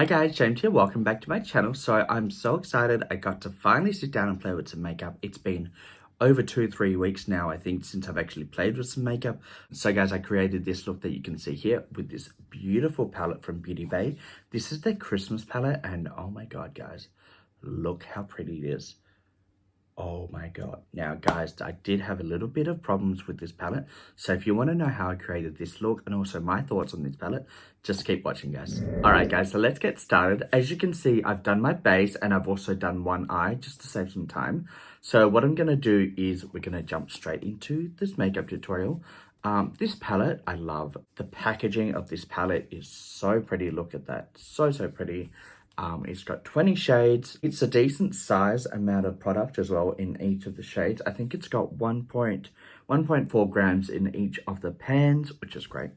Hi guys, James here. Welcome back to my channel. So I'm so excited. I got to finally sit down and play with some makeup. It's been over 2-3 weeks now, I think, since I've actually played with some makeup. So guys, I created this look that you can see here with this beautiful palette from BeautyBay. This is their Christmas palette, and oh my god, guys, look how pretty it is. Oh my god. Now guys, I did have a little bit of problems with this palette, so if you want to know how I created this look and also my thoughts on this palette, just keep watching, guys. Alright guys, so let's get started. As you can see, I've done my base and I've also done one eye just to save some time. So what I'm going to do is we're going to jump straight into this makeup tutorial. This palette, I love. The packaging of this palette is so pretty. Look at that. So pretty. It's got 20 shades. It's a decent size amount of product as well in each of the shades. I think it's got 1.4 grams in each of the pans, which is great.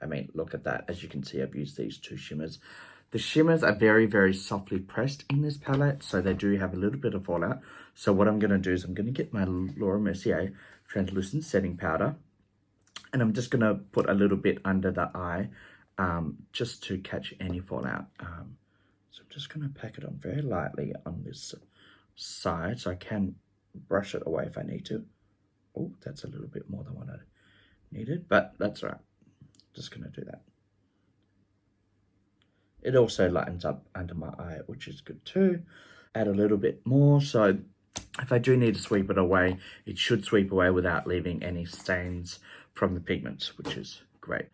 I mean, look at that. As you can see, I've used these two shimmers. The shimmers are very softly pressed in this palette, so they do have a little bit of fallout. So what I'm going to do is I'm going to get my Laura Mercier translucent setting powder, and I'm just going to put a little bit under the eye just to catch any fallout. So I'm just going to pack it on very lightly on this side, so I can brush it away if I need to. Oh, that's a little bit more than what I needed, but that's all right. Just going to do that. It also lightens up under my eye, which is good too. Add a little bit more, so if I do need to sweep it away, it should sweep away without leaving any stains from the pigments, which is great.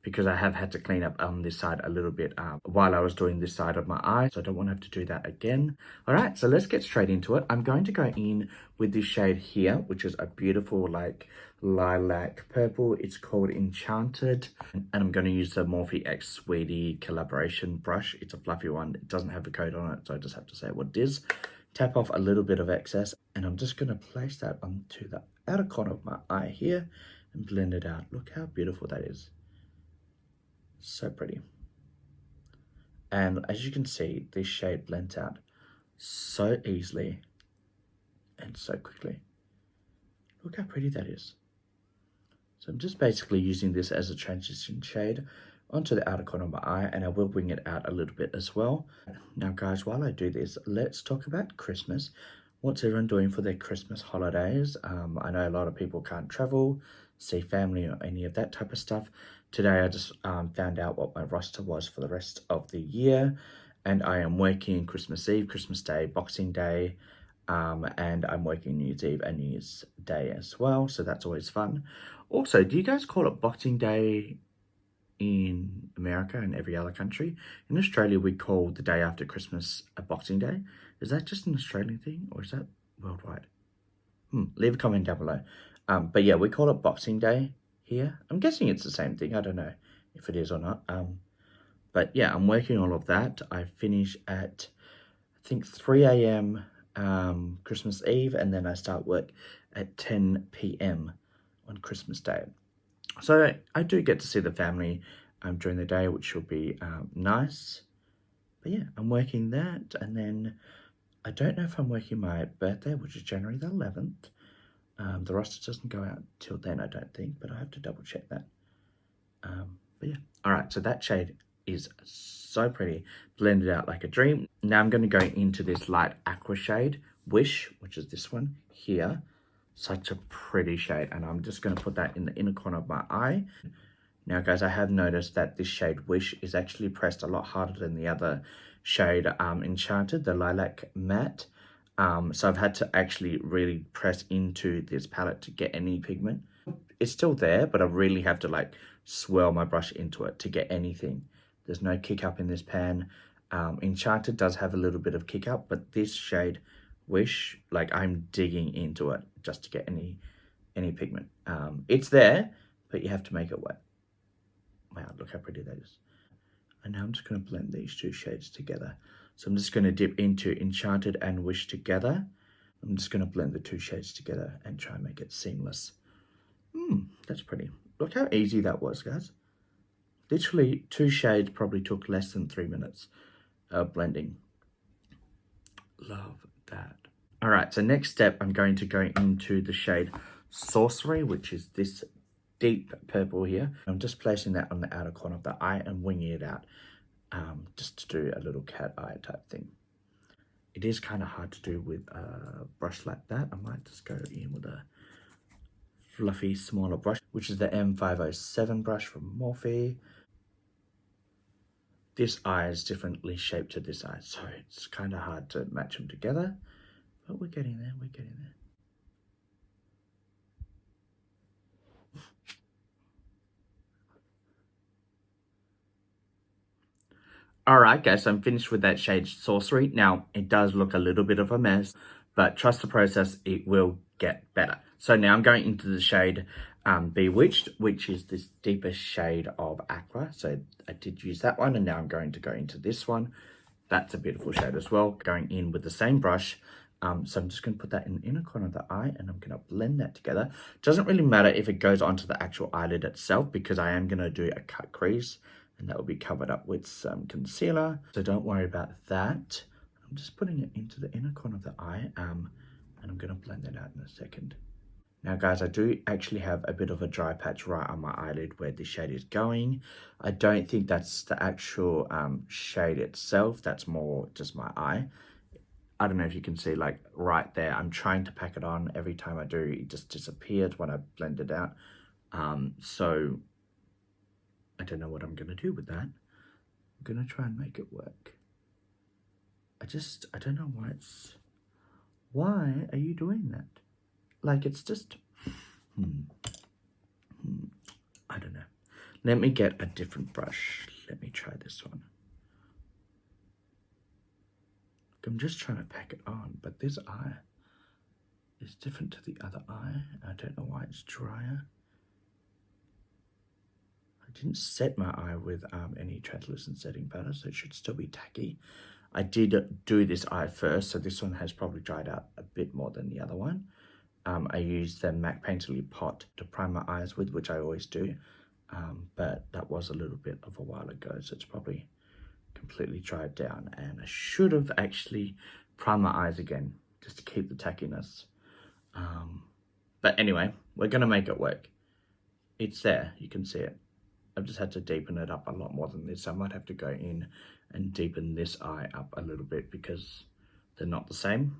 Because I have had to clean up on this side a little bit while I was doing this side of my eye, so I don't want to have to do that again. All right, so let's get straight into it. I'm going to go in with this shade here, which is a beautiful like lilac purple. It's called Enchanted, and I'm going to use the Morphe X Sweetie collaboration brush. It's a fluffy one. It doesn't have a coat on it, so I just have to say what it is. Tap off a little bit of excess, and I'm just going to place that onto the outer corner of my eye here and blend it out. Look how beautiful that is. So pretty. And as you can see, this shade blends out so easily and so quickly. Look how pretty that is. So I'm just basically using this as a transition shade onto the outer corner of my eye, and I will bring it out a little bit as well. Now guys, while I do this, let's talk about Christmas. What's everyone doing for their Christmas holidays? I know a lot of people can't travel, see family or any of that type of stuff. Today I just found out what my roster was for the rest of the year, and I am working Christmas Eve, Christmas Day, Boxing Day, and I'm working New Year's Eve and New Year's Day as well, so that's always fun. Also, do you guys call it Boxing Day in America and every other country? In Australia, we call the day after Christmas a Boxing Day. Is that just an Australian thing, or is that worldwide? Leave a comment down below. But yeah, we call it Boxing Day here. I'm guessing it's the same thing. I don't know if it is or not. But yeah, I'm working all of that. I finish at, I think, 3 a.m. Christmas Eve, and then I start work at 10 p.m. on Christmas Day. So I do get to see the family during the day, which will be nice. But yeah, I'm working that, and then I don't know if I'm working my birthday, which is January the 11th. The roster doesn't go out till then, I don't think, but I have to double check that. But yeah, all right, so that shade is so pretty, blended out like a dream. Now I'm going to go into this light aqua shade, Wish, which is this one here. Such a pretty shade, and I'm just going to put that in the inner corner of my eye. Now guys, I have noticed that this shade Wish is actually pressed a lot harder than the other shade Enchanted, the lilac matte. So I've had to actually really press into this palette to get any pigment. It's still there, but I really have to like swirl my brush into it to get anything. There's no kick up in this pan. Enchanted does have a little bit of kick up, but this shade Wish, like I'm digging into it just to get any pigment. It's there, but you have to make it wet. Wow, look how pretty that is. And now I'm just going to blend these two shades together. So I'm just going to dip into Enchanted and Wish together. I'm just going to blend the two shades together and try and make it seamless. That's pretty. Look how easy that was, guys. Literally, two shades probably took less than 3 minutes of blending. Love that. All right, so next step, I'm going to go into the shade Sorcery, which is this deep purple here. I'm just placing that on the outer corner of the eye and winging it out. just to do a little cat eye type thing. It is kind of hard to do with a brush like that. I might just go in with a fluffy, smaller brush, which is the M507 brush from Morphe. This eye is differently shaped to this eye, so it's kind of hard to match them together, but we're getting there, we're getting there. Alright guys, so I'm finished with that shade Sorcery. Now, it does look a little bit of a mess, but trust the process, it will get better. So now I'm going into the shade Bewitched, which is this deeper shade of Aqua. So I did use that one, and now I'm going to go into this one. That's a beautiful shade as well. Going in with the same brush. So I'm just going to put that in the inner corner of the eye, and I'm going to blend that together. Doesn't really matter if it goes onto the actual eyelid itself, because I am going to do a cut crease, and that will be covered up with some concealer. So don't worry about that. I'm just putting it into the inner corner of the eye, and I'm going to blend that out in a second. Now guys, I do actually have a bit of a dry patch right on my eyelid where this shade is going. I don't think that's the actual shade itself. That's more just my eye. I don't know if you can see, like right there, I'm trying to pack it on. Every time I do, it just disappeared when I blend it out. So I don't know what I'm going to do with that. I'm going to try and make it work. I don't know why why are you doing that? Like, it's just, I don't know. Let me get a different brush. Let me try this one. I'm just trying to pack it on, but this eye is different to the other eye. I don't know why it's drier. I didn't set my eye with any translucent setting powder, so it should still be tacky. I did do this eye first, so this one has probably dried out a bit more than the other one. I used the MAC Painterly Pot to prime my eyes with, which I always do, but that was a little bit of a while ago, so it's probably completely dried down, and I should have actually primed my eyes again just to keep the tackiness. But anyway, we're going to make it work. It's there, you can see it. I've just had to deepen it up a lot more than this, so I might have to go in and deepen this eye up a little bit because they're not the same.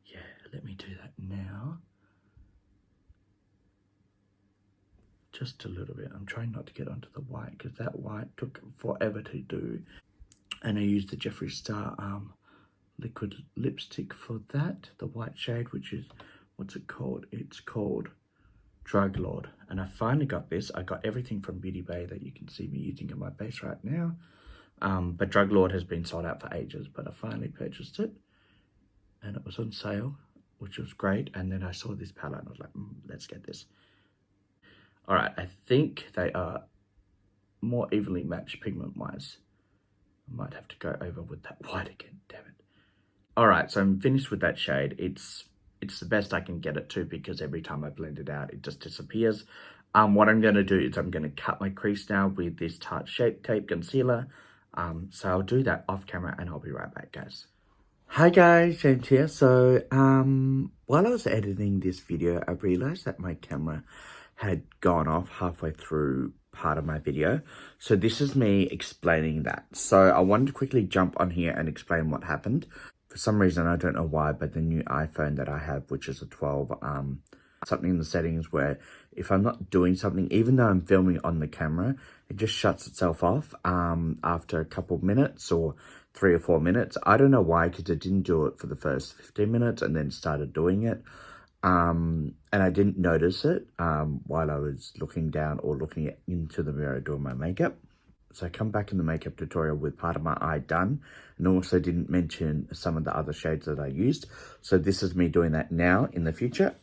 Yeah, let me do that now. Just a little bit. I'm trying not to get onto the white because that white took forever to do. And I used the Jeffree Star liquid lipstick for that, the white shade, which is, what's it called? It's called Drug Lord. And I finally got this. I got everything from BeautyBay that you can see me using on my face right now. But Drug Lord has been sold out for ages, but I finally purchased it. And it was on sale, which was great. And then I saw this palette and I was like, let's get this. All right, I think they are more evenly matched pigment-wise. I might have to go over with that white again, damn it. All right, so I'm finished with that shade. It's the best I can get it to because every time I blend it out, it just disappears. What I'm going to do is I'm going to cut my crease now with this Tarte Shape Tape Concealer. So I'll do that off camera and I'll be right back, guys. Hi guys, James here. So while I was editing this video, I realized that my camera had gone off halfway through part of my video. So this is me explaining that. So I wanted to quickly jump on here and explain what happened. For some reason, I don't know why, but the new iPhone that I have, which is a 12, something in the settings where if I'm not doing something, even though I'm filming on the camera, it just shuts itself off after a couple of minutes or 3 or 4 minutes. I don't know why, because it didn't do it for the first 15 minutes and then started doing it. And I didn't notice it while I was looking down or looking into the mirror doing my makeup. So I come back in the makeup tutorial with part of my eye done, and also didn't mention some of the other shades that I used. So this is me doing that now in the future.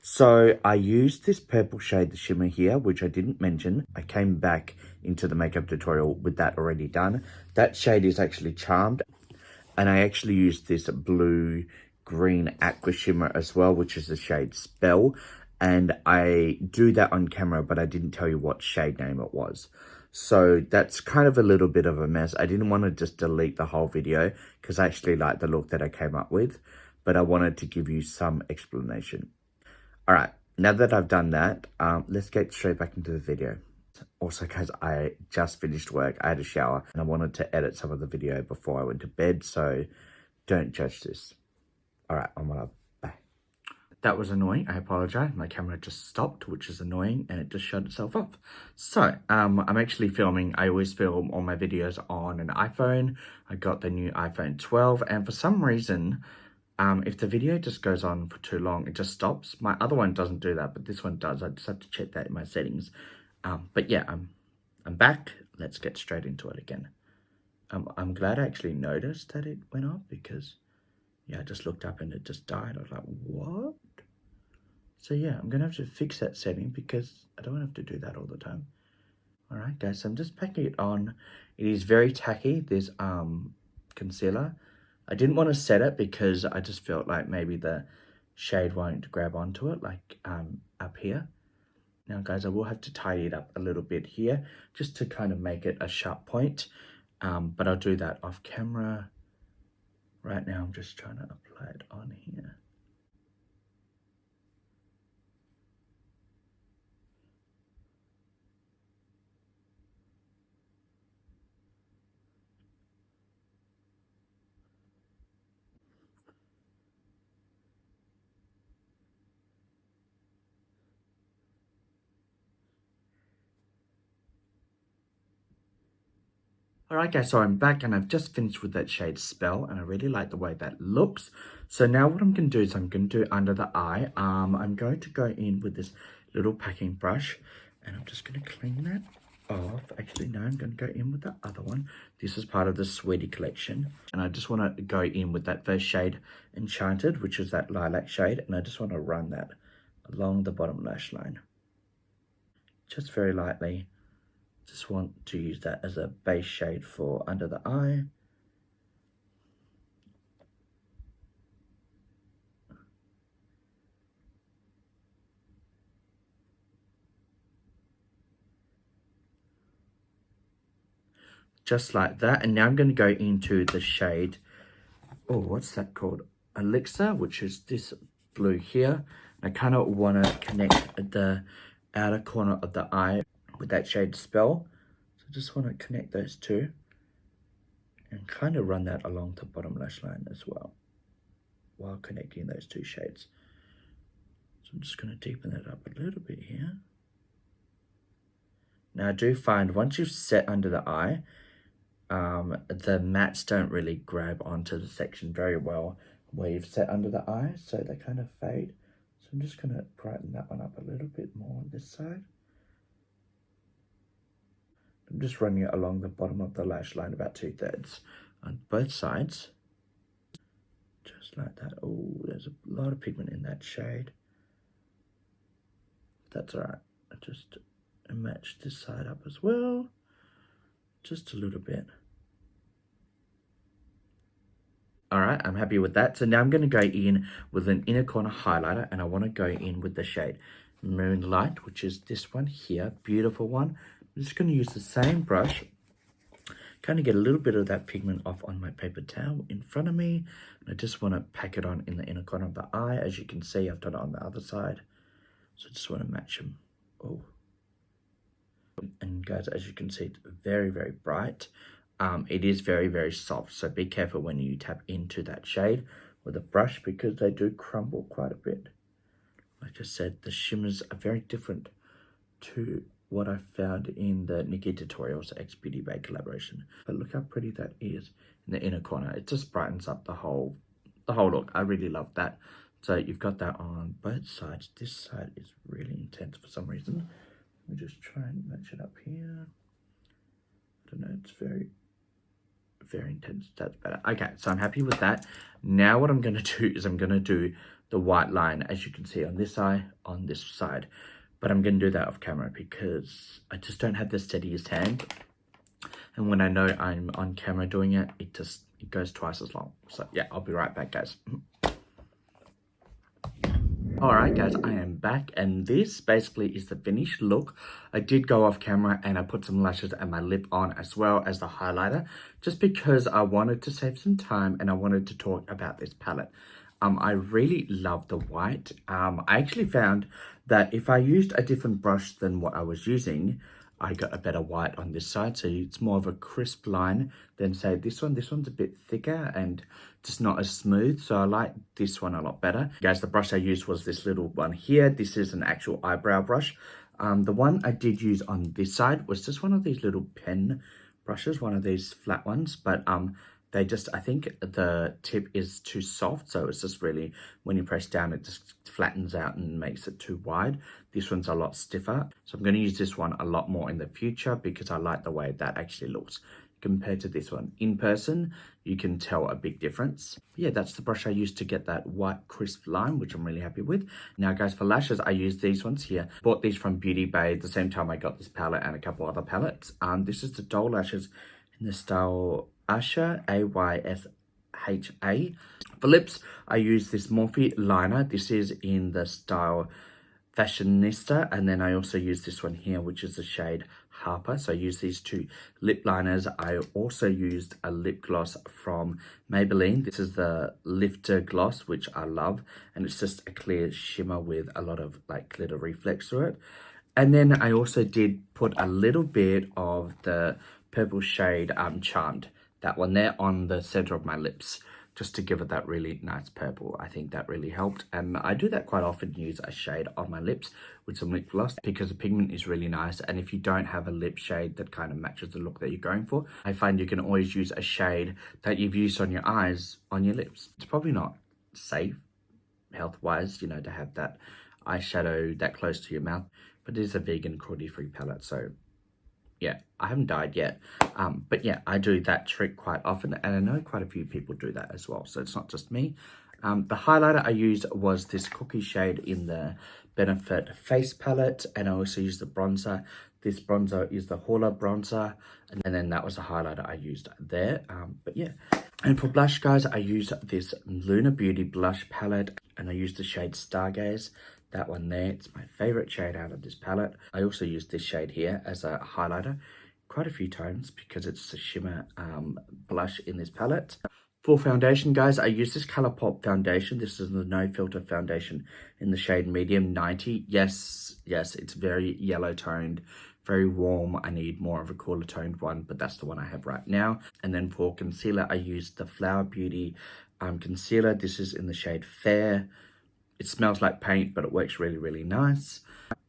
So I used this purple shade, the shimmer here, which I didn't mention. I came back into the makeup tutorial with that already done. That shade is actually Charmed, and I actually used this blue green aqua shimmer as well, which is the shade Spell, and I do that on camera, but I didn't tell you what shade name it was. So that's kind of a little bit of a mess. I didn't want to just delete the whole video because I actually like the look that I came up with, but I wanted to give you some explanation. All right, now that I've done that, let's get straight back into the video. Also, guys, I just finished work. I had a shower and I wanted to edit some of the video before I went to bed, so don't judge this. All right, I'm gonna bye. That was annoying. I apologize. My camera just stopped, which is annoying, and it just shut itself off. So, I'm actually filming. I always film all my videos on an iPhone. I got the new iPhone 12, and for some reason, if the video just goes on for too long, it just stops. My other one doesn't do that, but this one does. I just have to check that in my settings. But yeah, I'm back. Let's get straight into it again. I'm glad I actually noticed that it went off because, yeah, I just looked up and it just died. I was like, what? So yeah, I'm gonna have to fix that setting because I don't have to do that all the time. All right, guys, so I'm just packing it on. It is very tacky, this concealer. I didn't want to set it because I just felt like maybe the shade won't grab onto it, like up here. Now, guys, I will have to tidy it up a little bit here just to kind of make it a sharp point. But I'll do that off camera. Right now, I'm just trying to apply it on here. Alright guys, so I'm back and I've just finished with that shade Spell and I really like the way that looks. So now what I'm going to do is I'm going to do under the eye. I'm going to go in with this little packing brush and I'm just going to clean that off. Actually, no, I'm going to go in with the other one. This is part of the Sweetie collection. And I just want to go in with that first shade Enchanted, which is that lilac shade. And I just want to run that along the bottom lash line. Just very lightly. Just want to use that as a base shade for under the eye. Just like that. And now I'm going to go into the shade, oh, what's that called? Elixir, which is this blue here. I kind of want to connect the outer corner of the eye with that shade Spell. So I just want to connect those two and kind of run that along the bottom lash line as well while connecting those two shades. So I'm just going to deepen that up a little bit here. Now I do find once you've set under the eye, the mattes don't really grab onto the section very well where you've set under the eye, so they kind of fade. So I'm just going to brighten that one up a little bit more on this side. I'm just running it along the bottom of the lash line about 2/3 on both sides. Just like that. Oh, there's a lot of pigment in that shade. That's all right. I just match this side up as well. Just a little bit. All right, I'm happy with that. So now I'm going to go in with an inner corner highlighter and I want to go in with the shade Moonlight, which is this one here. Beautiful one. I'm just going to use the same brush, kind of get a little bit of that pigment off on my paper towel in front of me. And I just want to pack it on in the inner corner of the eye. As you can see, I've done it on the other side. So I just want to match them. Oh. And guys, as you can see, it's very, very bright. It is very, very soft. So be careful when you tap into that shade with a brush because they do crumble quite a bit. Like I said, the shimmers are very different to what I found in the Nikki Tutorials X BeautyBay collaboration. But look how pretty that is in the inner corner. It just brightens up the whole look. I really love that. So you've got that on both sides. This side is really intense for some reason. Let me just try and match it up here. I don't know, it's very, very intense. That's better. Okay, so I'm happy with that. Now what I'm going to do is I'm going to do the white line, as you can see on this eye, on this side. But I'm going to do that off camera because I just don't have the steadiest hand. And when I know I'm on camera doing it, it goes twice as long. So yeah, I'll be right back, guys. Alright guys, I am back and this basically is the finished look. I did go off camera and I put some lashes and my lip on as well as the highlighter just because I wanted to save some time and I wanted to talk about this palette. I really love the white. I actually found that if I used a different brush than what I was using, I got a better white on this side, so it's more of a crisp line than say this one. This one's a bit thicker and just not as smooth, so I like this one a lot better. Guys, the brush I used was this little one here. This is an actual eyebrow brush. The one I did use on this side was just one of these little pen brushes, one of these flat ones, but they just, I think the tip is too soft, so it's just really, when you press down, it just flattens out and makes it too wide. This one's a lot stiffer, so I'm going to use this one a lot more in the future because I like the way that actually looks compared to this one. In person, you can tell a big difference. But yeah, that's the brush I used to get that white crisp line, which I'm really happy with. Now guys, for lashes, I use these ones here. Bought these from BeautyBay at the same time I got this palette and a couple other palettes. This is the doll lashes in the style Asha, Aysha. For lips, I use this Morphe liner. This is in the style Fashionista, and then I also use this one here, which is the shade Harper. So I use these two lip liners. I also used a lip gloss from Maybelline. This is the Lifter Gloss, which I love, and it's just a clear shimmer with a lot of like glitter reflex through it. And then I also did put a little bit of the purple shade Charmed, that one there, on the center of my lips, just to give it that really nice purple. I think that really helped, and I do that quite often, use a shade on my lips with some lip gloss because the pigment is really nice. And if you don't have a lip shade that kind of matches the look that you're going for, I find you can always use a shade that you've used on your eyes on your lips. It's probably not safe health-wise, you know, to have that eyeshadow that close to your mouth, but it is a vegan cruelty-free palette, so yeah, I haven't died yet. But yeah, I do that trick quite often, and I know quite a few people do that as well, so it's not just me. The highlighter I used was this cookie shade in the Benefit Face Palette, and I also used the bronzer. This bronzer is the Hoola bronzer, and then that was the highlighter I used there. But yeah, and for blush, guys, I used this Luna Beauty blush palette, and I used the shade Stargaze. That one there, it's my favorite shade out of this palette. I also used this shade here as a highlighter quite a few times because it's a shimmer blush in this palette. For foundation, guys, I use this ColourPop foundation. This is the No Filter foundation in the shade Medium 90. Yes, it's very yellow toned, very warm. I need more of a cooler toned one, but that's the one I have right now. And then for concealer, I used the Flower Beauty concealer. This is in the shade Fair. It smells like paint, but it works really, really nice.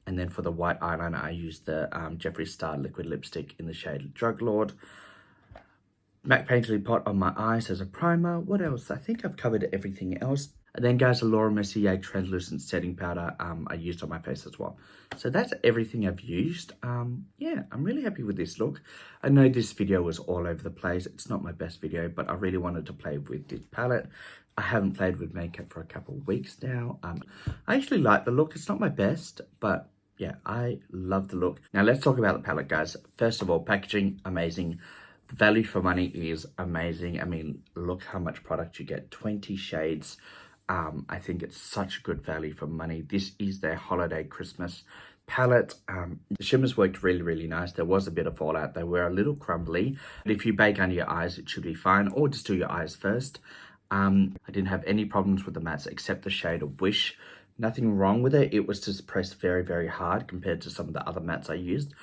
And then for the white eyeliner, I used the Jeffree Star liquid lipstick in the shade Drug Lord. MAC Painterly Pot on my eyes as a primer. What else? I think I've covered everything else. And then, guys, the Laura Mercier translucent setting powder I used on my face as well. So that's everything I've used. Yeah, I'm really happy with this look. I know this video was all over the place. It's not my best video, but I really wanted to play with this palette. I haven't played with makeup for a couple of weeks now. I actually like the look. It's not my best, but yeah, I love the look. Now let's talk about the palette, guys. First of all, packaging, amazing. The value for money is amazing. I mean, look how much product you get, 20 shades. I think it's such good value for money. This is their holiday Christmas palette. The shimmers worked really, really nice. There was a bit of fallout. They were a little crumbly, but if you bake under your eyes, it should be fine, or just do your eyes first. I didn't have any problems with the mattes except the shade of Wish. Nothing wrong with it. It was just pressed very, very hard compared to some of the other mattes I used.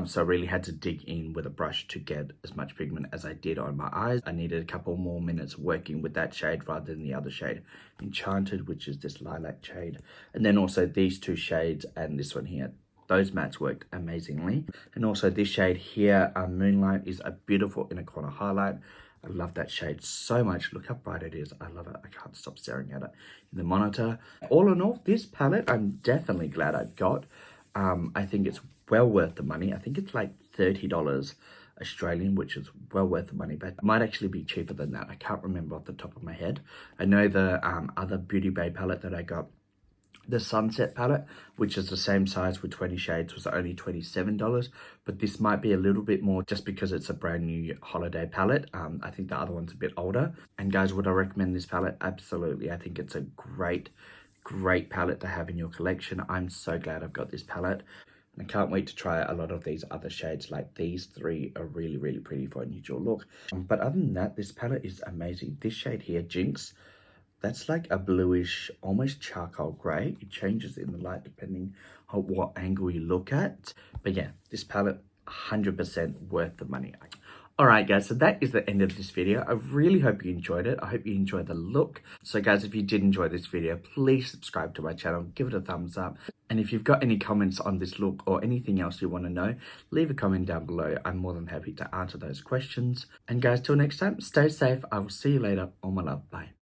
So I really had to dig in with a brush to get as much pigment as I did on my eyes. I needed a couple more minutes working with that shade rather than the other shade, Enchanted, which is this lilac shade. And then also these two shades and this one here. Those mattes worked amazingly. And also this shade here, Moonlight, is a beautiful inner corner highlight. I love that shade so much. Look how bright it is. I love it. I can't stop staring at it in the monitor. All in all, this palette, I'm definitely glad I got. I think it's well worth the money. I think it's like $30 Australian, which is well worth the money, but it might actually be cheaper than that. I can't remember off the top of my head. I know the other BeautyBay palette that I got, the Sunset palette, which is the same size with 20 shades, was only $27, but this might be a little bit more just because it's a brand new holiday palette. I think the other one's a bit older. And guys, would I recommend this palette? Absolutely. I think it's a great palette to have in your collection. I'm so glad I've got this palette. I can't wait to try a lot of these other shades. Like these three are really, really pretty for a neutral look. But other than that, this palette is amazing. This shade here, Jinx, that's like a bluish, almost charcoal grey. It changes in the light depending on what angle you look at. But yeah, this palette, 100% worth the money. Alright guys, so that is the end of this video. I really hope you enjoyed it. I hope you enjoyed the look. So guys, if you did enjoy this video, please subscribe to my channel, give it a thumbs up. And if you've got any comments on this look or anything else you want to know, leave a comment down below. I'm more than happy to answer those questions. And guys, till next time, stay safe. I will see you later. All my love. Bye.